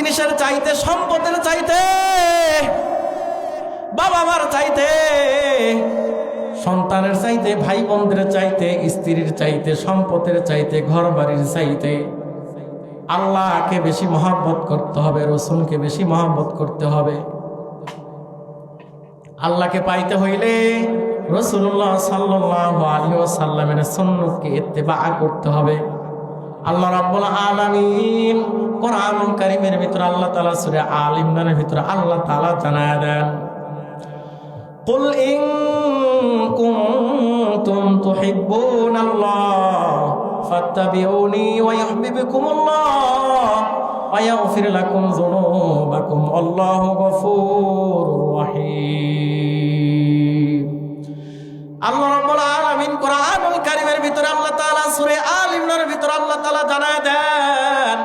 জিনিসের চাইতে, সম্পদের চাইতে, বাবা মার চাইতে, সন্তানের চাইতে, ভাই বোনদের চাইতে, স্ত্রীর চাইতে, সম্পদের চাইতে, ঘর বাড়ির চাইতে আল্লাহকে বেশি মহব্বত করতে হবে, রসুলকে বেশি মহব্বত করতে হবে। আল্লাহকে পাইতে হইলে রাসূলুল্লাহ সাল্লাল্লাহু আলাইহি ওয়াসাল্লামের সুন্নাতকে ইত্তেবা করতে হবে। আল্লাহ রাব্বুল আলামিন কোরআনুল কারীমের ভিতরে আল্লাহ তাআলা সূরা আল ইমরানের ভিতরে আল্লাহ তাআলা জানায় দেন, কুল ইন কুনতুম তুহিব্বুনাল্লাহ ফাত্তাবিউনি ওয়া ইউহিব্বুকুমুল্লাহ ওয়া ইয়াগফির লাকুম যুনুবাকুম আল্লাহু গফুরুর রহিম। আল্লাহ রাব্বুল আলামিন কোরআনুল কারীমের ভিতরে আল্লাহ তাআলা সূরা আল ইমরানের ভিতরে আল্লাহ তাআলা জানায় দেন,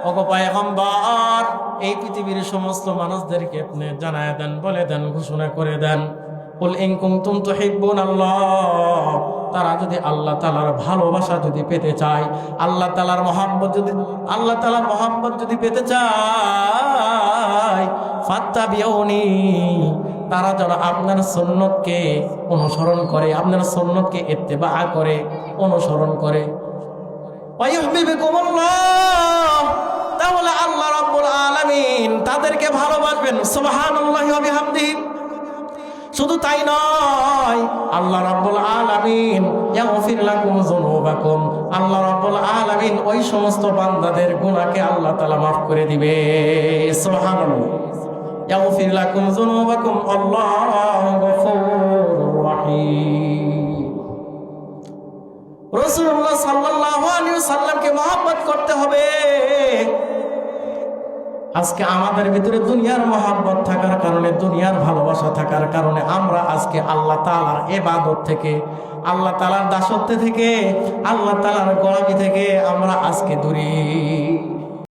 ওগো পয়গম্বর, এই পৃথিবীর সমস্ত মানুষদেরকে আপনি জানায় দেন, বলে দেন, ঘোষণা করে দেন, কুল ইন কুনতুম তুহিব্বুনাল্লাহ, তারা যদি আল্লাহ তাআলার ভালোবাসা যদি পেতে চায়, আল্লাহ তাআলার মহব্বত যদি পেতে চায়, ফাত্তাবিউনি, তারা যেন আপনার সুন্নতকে অনুসরণ করে, আপনার সুন্নতকে ইত্তেবা করে, অনুসরণ করে। ওয়া ইউহিব্বুকুমুল্লাহ, তাহলে আল্লাহ রাব্বুল আলামিন তাদেরকে ভালোবাসবেন। সুবহানাল্লাহি ওয়া বিহামদিহি। শুধু তাই নয়, আল্লাহ রাব্বুল আলামিন ইয়াগফির লাকুম যুনুবাকুম, আল্লাহ রাব্বুল আলামিন ওই সমস্ত বান্দাদের গুনাহকে আল্লাহ তাআলা মাফ করে দিবে। সুবহানাল্লাহ। ইয়াগফির লাকুম যুনুবাকুম আল্লাহু গফুরুর রহিম। রাসূলুল্লাহ সাল্লাল্লাহু আলাইহি ওয়াসাল্লামকে মহব্বত করতে হবে। আজকে আমাদের ভিতরে দুনিয়ার মহব্বত থাকার কারণে, দুনিয়ার ভালোবাসা থাকার কারণে আমরা আজকে আল্লাহ তাআলার ইবাদত থেকে, আল্লাহ তাআলার দাসত্ব থেকে, আল্লাহ তাআলার গোলামি থেকে আমরা আজকে দূরে।